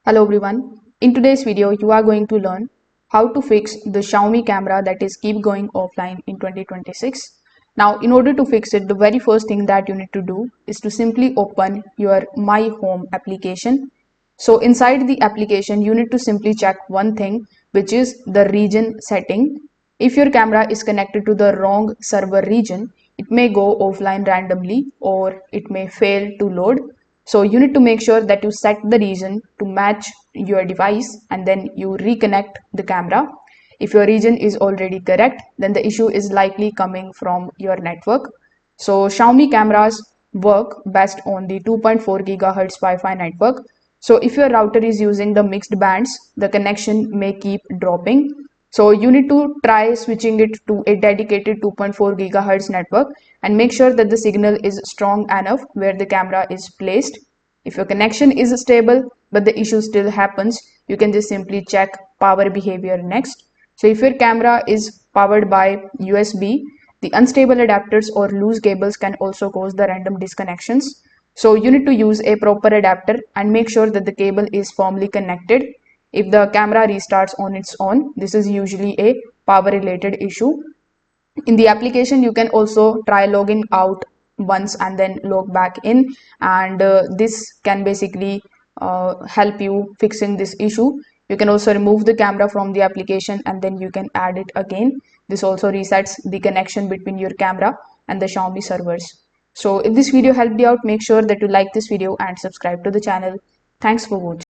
Hello everyone. In today's video, you are going to learn how to fix the Xiaomi camera that is keep going offline in 2026. Now, in order to fix it, the very first thing that you need to do is to simply open your My Home application. So inside the application, you need to simply check one thing, which is the region setting. If your camera is connected to the wrong server region, it may go offline randomly or it may fail to load. So you need to make sure that you set the region to match your device and then you reconnect the camera. If your region is already correct, then the issue is likely coming from your network. So Xiaomi cameras work best on the 2.4 gigahertz Wi-Fi network. So if your router is using the mixed bands, the connection may keep dropping. So you need to try switching it to a dedicated 2.4 gigahertz network and make sure that the signal is strong enough where the camera is placed. If your connection is stable but the issue still happens, you can just simply check power behavior next. So if your camera is powered by USB, the unstable adapters or loose cables can also cause the random disconnections. So you need to use a proper adapter and make sure that the cable is firmly connected. If the camera restarts on its own, this is usually a power related issue. In the application, you can also try logging out once and then log back in, and this can basically help you fixing this issue. You can also remove the camera from the application and then you can add it again. This also resets the connection between your camera and the Xiaomi servers. So if this video helped you out, make sure that you like this video and subscribe to the channel. Thanks for watching.